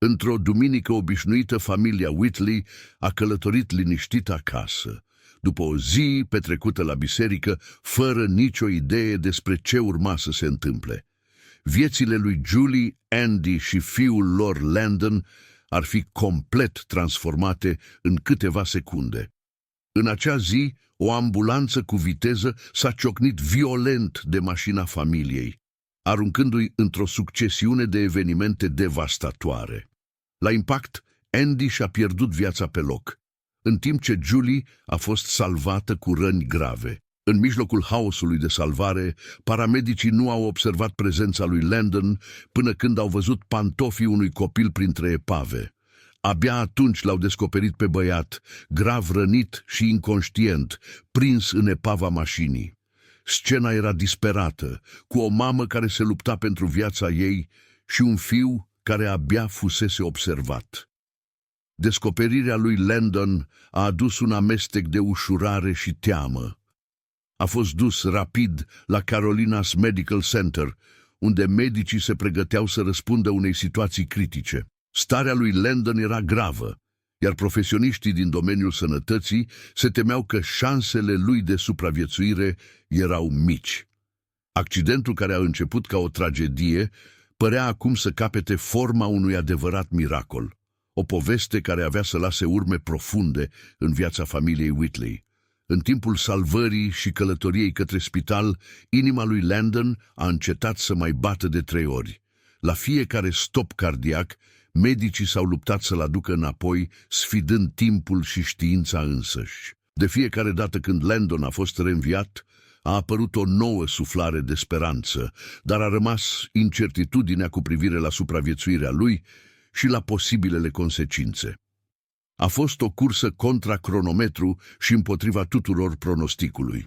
Într-o duminică obișnuită, familia Whitley a călătorit liniștit acasă, după o zi petrecută la biserică, fără nicio idee despre ce urma să se întâmple. Viețile lui Julie, Andy și fiul lor Landon ar fi complet transformate în câteva secunde. În acea zi, o ambulanță cu viteză s-a ciocnit violent de mașina familiei, aruncându-i într-o succesiune de evenimente devastatoare. La impact, Andy și-a pierdut viața pe loc, în timp ce Julie a fost salvată cu răni grave. În mijlocul haosului de salvare, paramedicii nu au observat prezența lui Landon până când au văzut pantofii unui copil printre epave. Abia atunci l-au descoperit pe băiat, grav rănit și inconștient, prins în epava mașinii. Scena era disperată, cu o mamă care se lupta pentru viața ei și un fiu care abia fusese observat. Descoperirea lui Landon a adus un amestec de ușurare și teamă. A fost dus rapid la Carolinas Medical Center, unde medicii se pregăteau să răspundă unei situații critice. Starea lui Landon era gravă, iar profesioniștii din domeniul sănătății se temeau că șansele lui de supraviețuire erau mici. Accidentul, care a început ca o tragedie, părea acum să capete forma unui adevărat miracol, o poveste care avea să lase urme profunde în viața familiei Whitley. În timpul salvării și călătoriei către spital, inima lui Landon a încetat să mai bată de 3 ori. La fiecare stop cardiac, medicii s-au luptat să-l aducă înapoi, sfidând timpul și știința însăși. De fiecare dată când Landon a fost reînviat, a apărut o nouă suflare de speranță, dar a rămas incertitudinea cu privire la supraviețuirea lui și la posibilele consecințe. A fost o cursă contra cronometru și împotriva tuturor pronosticului.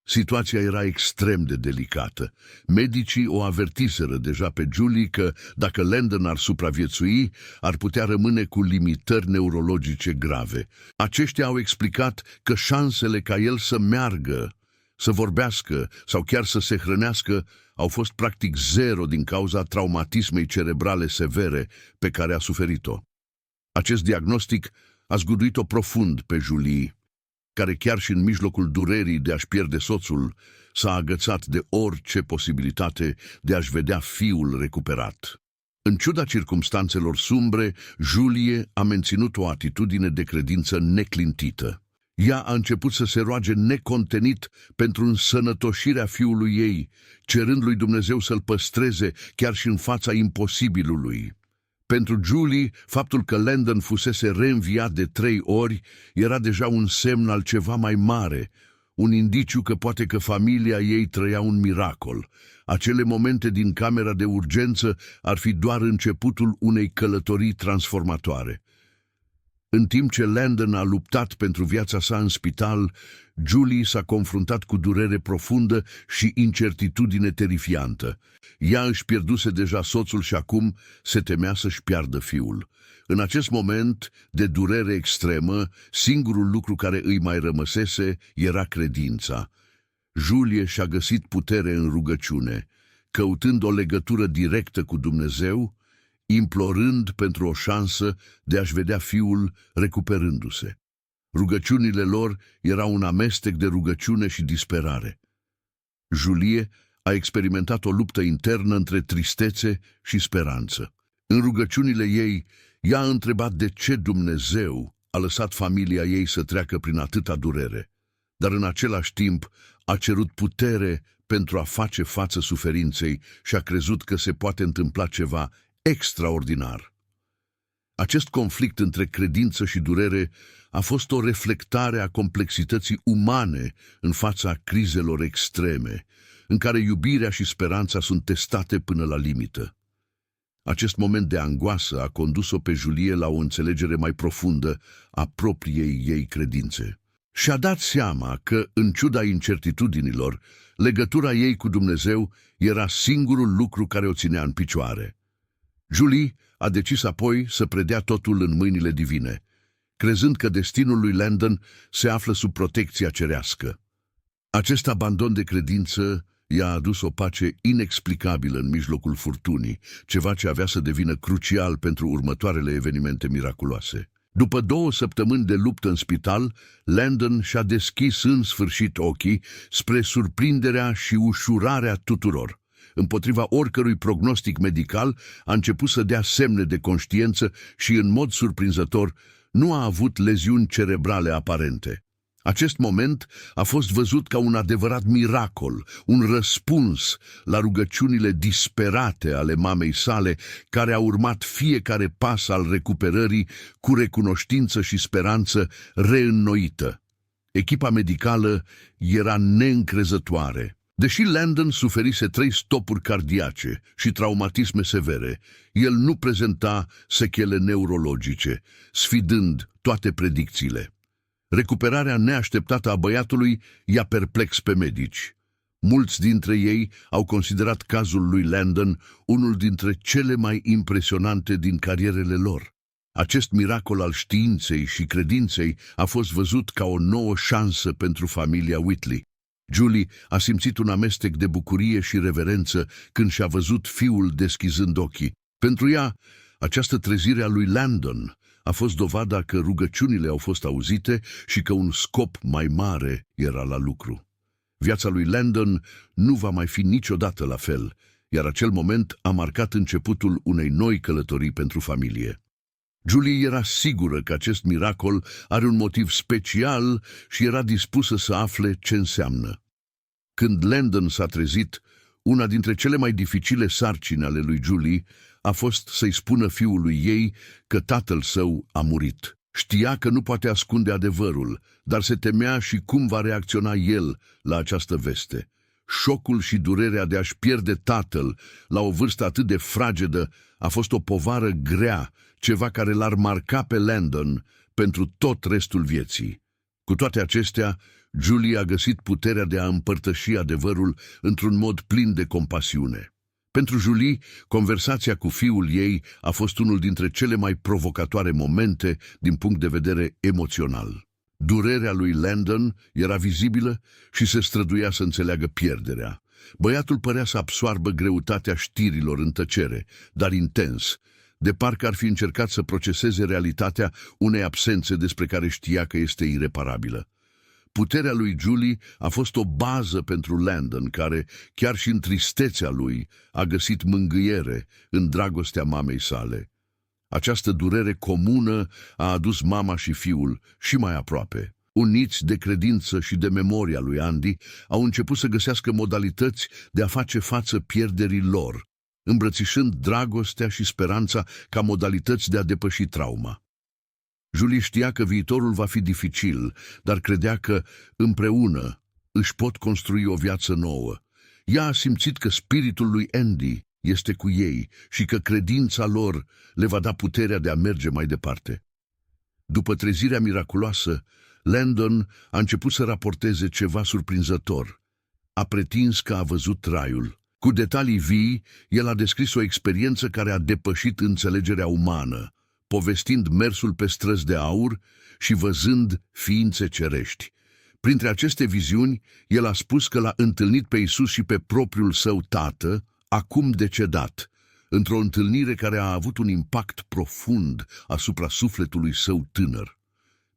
Situația era extrem de delicată. Medicii o avertiseră deja pe Julie că, dacă Landon ar supraviețui, ar putea rămâne cu limitări neurologice grave. Aceștia au explicat că șansele ca el să meargă, să vorbească sau chiar să se hrănească au fost practic 0 din cauza traumatismei cerebrale severe pe care a suferit-o. Acest diagnostic a zguduit-o profund pe Julie, care chiar și în mijlocul durerii de a-și pierde soțul, s-a agățat de orice posibilitate de a-și vedea fiul recuperat. În ciuda circumstanțelor sumbre, Julie a menținut o atitudine de credință neclintită. Ea a început să se roage necontenit pentru însănătoșirea fiului ei, cerând lui Dumnezeu să-l păstreze chiar și în fața imposibilului. Pentru Julie, faptul că Landon fusese reînviat de 3 ori era deja un semn al ceva mai mare, un indiciu că poate că familia ei trăia un miracol. Acele momente din camera de urgență ar fi doar începutul unei călătorii transformatoare. În timp ce Landon a luptat pentru viața sa în spital, Julie s-a confruntat cu durere profundă și incertitudine terifiantă. Ea își pierduse deja soțul și acum se temea să-și piardă fiul. În acest moment de durere extremă, singurul lucru care îi mai rămăsese era credința. Julie și-a găsit putere în rugăciune, căutând o legătură directă cu Dumnezeu, implorând pentru o șansă de a-și vedea fiul recuperându-se. Rugăciunile lor erau un amestec de rugăciune și disperare. Julie a experimentat o luptă internă între tristețe și speranță. În rugăciunile ei, ea a întrebat de ce Dumnezeu a lăsat familia ei să treacă prin atâta durere, dar în același timp a cerut putere pentru a face față suferinței și a crezut că se poate întâmpla ceva extraordinar. Acest conflict între credință și durere a fost o reflectare a complexității umane în fața crizelor extreme, în care iubirea și speranța sunt testate până la limită. Acest moment de angoasă a condus-o pe Julie la o înțelegere mai profundă a propriei ei credințe. Și-a dat seama că, în ciuda incertitudinilor, legătura ei cu Dumnezeu era singurul lucru care o ținea în picioare. Julie a decis apoi să predea totul în mâinile divine, crezând că destinul lui Landon se află sub protecția cerească. Acest abandon de credință I-a adus o pace inexplicabilă în mijlocul furtunii, ceva ce avea să devină crucial pentru următoarele evenimente miraculoase. După 2 săptămâni de luptă în spital, Landon și-a deschis în sfârșit ochii spre surprinderea și ușurarea tuturor. Împotriva oricărui prognostic medical, a început să dea semne de conștiință și, în mod surprinzător, nu a avut leziuni cerebrale aparente. Acest moment a fost văzut ca un adevărat miracol, un răspuns la rugăciunile disperate ale mamei sale, care a urmat fiecare pas al recuperării cu recunoștință și speranță reînnoită. Echipa medicală era neîncrezătoare. Deși Landon suferise 3 stopuri cardiace și traumatisme severe, el nu prezenta sechele neurologice, sfidând toate predicțiile. Recuperarea neașteptată a băiatului i-a perplex pe medici. Mulți dintre ei au considerat cazul lui Landon unul dintre cele mai impresionante din carierele lor. Acest miracol al științei și credinței a fost văzut ca o nouă șansă pentru familia Whitley. Julie a simțit un amestec de bucurie și reverență când și-a văzut fiul deschizând ochii. Pentru ea, această trezire a lui Landon a fost dovada că rugăciunile au fost auzite și că un scop mai mare era la lucru. Viața lui Landon nu va mai fi niciodată la fel, iar acel moment a marcat începutul unei noi călătorii pentru familie. Julie era sigură că acest miracol are un motiv special și era dispusă să afle ce înseamnă. Când Landon s-a trezit, una dintre cele mai dificile sarcini ale lui Julie a fost să-i spună fiului ei că tatăl său a murit. Știa că nu poate ascunde adevărul, dar se temea și cum va reacționa el la această veste. Șocul și durerea de a-și pierde tatăl la o vârstă atât de fragedă a fost o povară grea, ceva care l-ar marca pe Landon pentru tot restul vieții. Cu toate acestea, Julie a găsit puterea de a împărtăși adevărul într-un mod plin de compasiune. Pentru Julie, conversația cu fiul ei a fost unul dintre cele mai provocatoare momente din punct de vedere emoțional. Durerea lui Landon era vizibilă și se străduia să înțeleagă pierderea. Băiatul părea să absoarbă greutatea știrilor în tăcere, dar intens, de parcă ar fi încercat să proceseze realitatea unei absențe despre care știa că este ireparabilă. Puterea lui Julie a fost o bază pentru Landon, care, chiar și în tristețea lui, a găsit mângâiere în dragostea mamei sale. Această durere comună a adus mama și fiul și mai aproape. Uniți de credință și de memoria lui Andy, au început să găsească modalități de a face față pierderii lor, îmbrățișând dragostea și speranța ca modalități de a depăși trauma. Julie știa că viitorul va fi dificil, dar credea că, împreună, își pot construi o viață nouă. Ea a simțit că spiritul lui Andy este cu ei și că credința lor le va da puterea de a merge mai departe. După trezirea miraculoasă, Landon a început să raporteze ceva surprinzător. A pretins că a văzut raiul. Cu detalii vii, el a descris o experiență care a depășit înțelegerea umană, povestind mersul pe străzi de aur și văzând ființe cerești. Printre aceste viziuni, el a spus că l-a întâlnit pe Iisus și pe propriul său tată, acum decedat, într-o întâlnire care a avut un impact profund asupra sufletului său tânăr.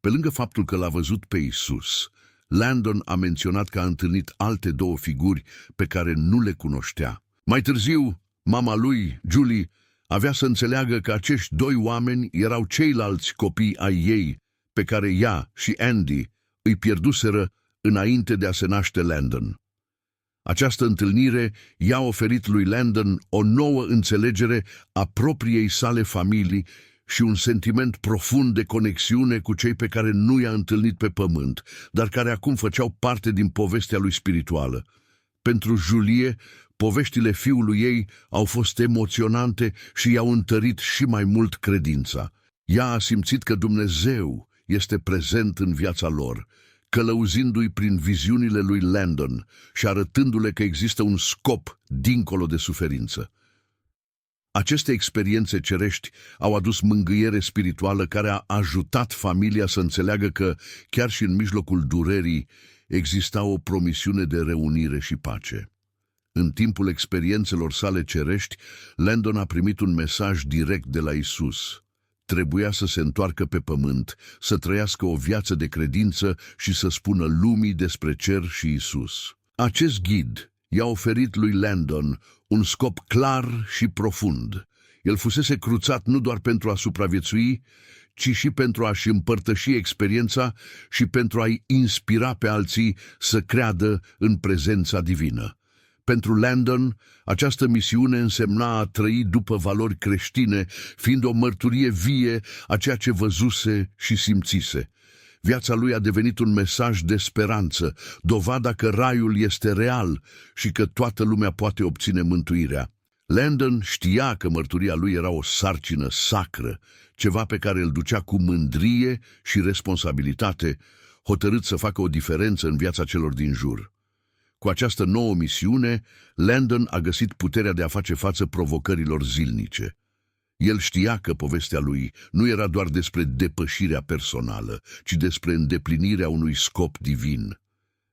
Pe lângă faptul că l-a văzut pe Iisus, Landon a menționat că a întâlnit alte 2 figuri pe care nu le cunoștea. Mai târziu, mama lui, Julie, avea să înțeleagă că acești 2 oameni erau ceilalți copii ai ei, pe care ea și Andy îi pierduseră înainte de a se naște Landon. Această întâlnire i-a oferit lui Landon o nouă înțelegere a propriei sale familii și un sentiment profund de conexiune cu cei pe care nu i-a întâlnit pe pământ, dar care acum făceau parte din povestea lui spirituală. Pentru Julie, poveștile fiului ei au fost emoționante și i-au întărit și mai mult credința. Ea a simțit că Dumnezeu este prezent în viața lor, călăuzindu-i prin viziunile lui Landon și arătându-le că există un scop dincolo de suferință. Aceste experiențe cerești au adus mângâiere spirituală care a ajutat familia să înțeleagă că, chiar și în mijlocul durerii, exista o promisiune de reunire și pace. În timpul experiențelor sale cerești, Landon a primit un mesaj direct de la Isus. Trebuia să se întoarcă pe pământ, să trăiască o viață de credință și să spună lumii despre cer și Isus. Acest ghid i-a oferit lui Landon un scop clar și profund. El fusese cruțat nu doar pentru a supraviețui, ci și pentru a-și împărtăși experiența și pentru a-i inspira pe alții să creadă în prezența divină. Pentru Landon, această misiune însemna a trăi după valori creștine, fiind o mărturie vie a ceea ce văzuse și simțise. Viața lui a devenit un mesaj de speranță, dovada că raiul este real și că toată lumea poate obține mântuirea. Landon știa că mărturia lui era o sarcină sacră, ceva pe care îl ducea cu mândrie și responsabilitate, hotărât să facă o diferență în viața celor din jur. Cu această nouă misiune, Landon a găsit puterea de a face față provocărilor zilnice. El știa că povestea lui nu era doar despre depășirea personală, ci despre îndeplinirea unui scop divin.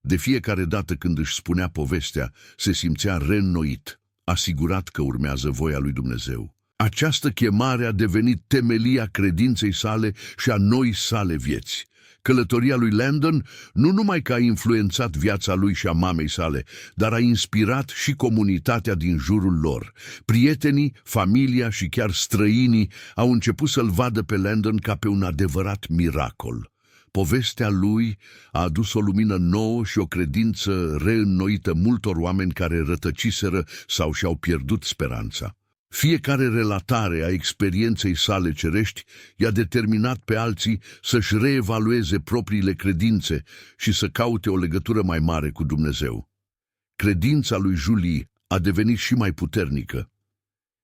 De fiecare dată când își spunea povestea, se simțea reînnoit, asigurat că urmează voia lui Dumnezeu. Această chemare a devenit temelia credinței sale și a noii sale vieți. Călătoria lui Landon nu numai că a influențat viața lui și a mamei sale, dar a inspirat și comunitatea din jurul lor. Prietenii, familia și chiar străinii au început să-l vadă pe Landon ca pe un adevărat miracol. Povestea lui a adus o lumină nouă și o credință reînnoită multor oameni care rătăciseră sau și-au pierdut speranța. Fiecare relatare a experienței sale cerești i-a determinat pe alții să-și reevalueze propriile credințe și să caute o legătură mai mare cu Dumnezeu. Credința lui Julie a devenit și mai puternică.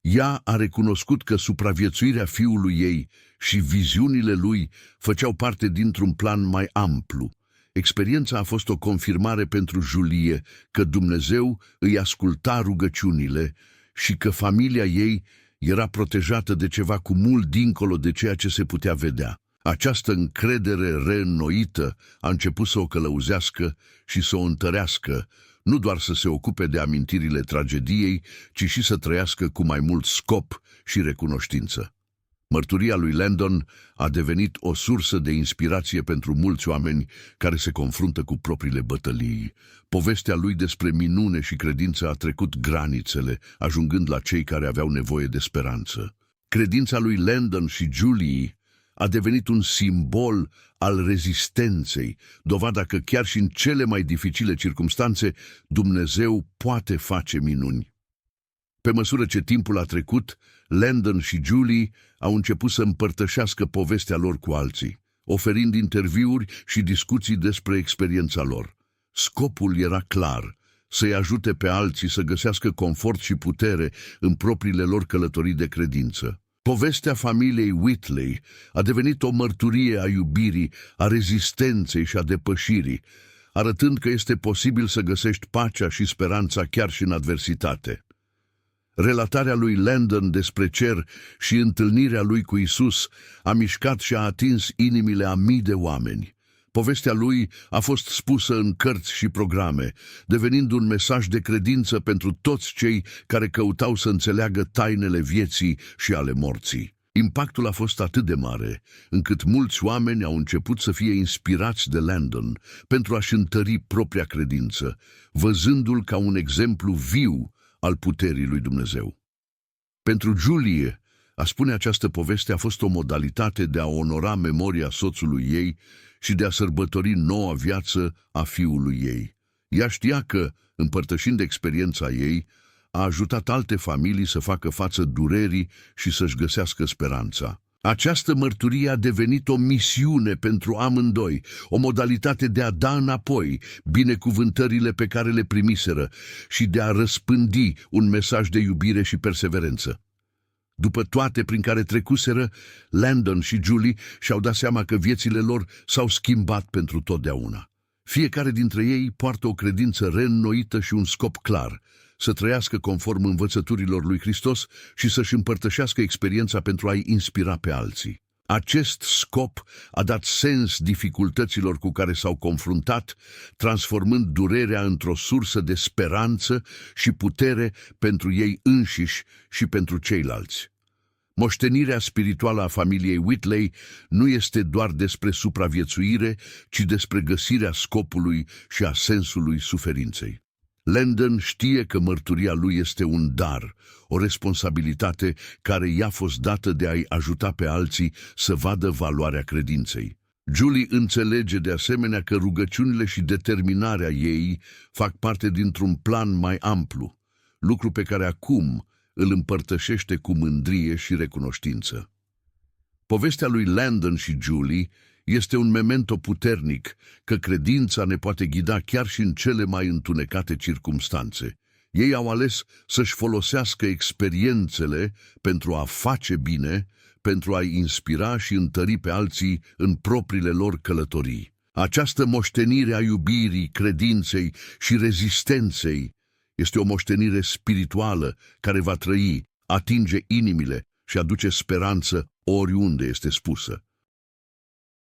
Ea a recunoscut că supraviețuirea fiului ei și viziunile lui făceau parte dintr-un plan mai amplu. Experiența a fost o confirmare pentru Julie că Dumnezeu îi asculta rugăciunile și că familia ei era protejată de ceva cu mult dincolo de ceea ce se putea vedea. Această încredere reînnoită a început să o călăuzească și să o întărească, nu doar să se ocupe de amintirile tragediei, ci și să trăiască cu mai mult scop și recunoștință. Mărturia lui Landon a devenit o sursă de inspirație pentru mulți oameni care se confruntă cu propriile bătălii. Povestea lui despre minune și credință a trecut granițele, ajungând la cei care aveau nevoie de speranță. Credința lui Landon și Julie a devenit un simbol al rezistenței, dovada că chiar și în cele mai dificile circumstanțe, Dumnezeu poate face minuni. Pe măsură ce timpul a trecut, Landon și Julie au început să împărtășească povestea lor cu alții, oferind interviuri și discuții despre experiența lor. Scopul era clar, să-i ajute pe alții să găsească confort și putere în propriile lor călătorii de credință. Povestea familiei Whitley a devenit o mărturie a iubirii, a rezistenței și a depășirii, arătând că este posibil să găsești pacea și speranța chiar și în adversitate. Relatarea lui Landon despre cer și întâlnirea lui cu Isus a mișcat și a atins inimile a mii de oameni. Povestea lui a fost spusă în cărți și programe, devenind un mesaj de credință pentru toți cei care căutau să înțeleagă tainele vieții și ale morții. Impactul a fost atât de mare, încât mulți oameni au început să fie inspirați de Landon pentru a-și întări propria credință, văzându-l ca un exemplu viu al puterii lui Dumnezeu. Pentru Julie, a spune această poveste a fost o modalitate de a onora memoria soțului ei și de a sărbători noua viață a fiului ei. Ea știa că, împărtășind experiența ei, a ajutat alte familii să facă față durerii și să-și găsească speranța. Această mărturie a devenit o misiune pentru amândoi, o modalitate de a da înapoi binecuvântările pe care le primiseră și de a răspândi un mesaj de iubire și perseverență. După toate prin care trecuseră, Landon și Julie și-au dat seama că viețile lor s-au schimbat pentru totdeauna. Fiecare dintre ei poartă o credință reînnoită și un scop clar, să trăiască conform învățăturilor lui Hristos și să-și împărtășească experiența pentru a-i inspira pe alții. Acest scop a dat sens dificultăților cu care s-au confruntat, transformând durerea într-o sursă de speranță și putere pentru ei înșiși și pentru ceilalți. Moștenirea spirituală a familiei Whitley nu este doar despre supraviețuire, ci despre găsirea scopului și a sensului suferinței. Landon știe că mărturia lui este un dar, o responsabilitate care i-a fost dată de a-i ajuta pe alții să vadă valoarea credinței. Julie înțelege de asemenea că rugăciunile și determinarea ei fac parte dintr-un plan mai amplu, lucru pe care acum îl împărtășește cu mândrie și recunoștință. Povestea lui Landon și Julie este un memento puternic că credința ne poate ghida chiar și în cele mai întunecate circumstanțe. Ei au ales să-și folosească experiențele pentru a face bine, pentru a-i inspira și întări pe alții în propriile lor călătorii. Această moștenire a iubirii, credinței și rezistenței este o moștenire spirituală care va trăi, atinge inimile și aduce speranță oriunde este spusă.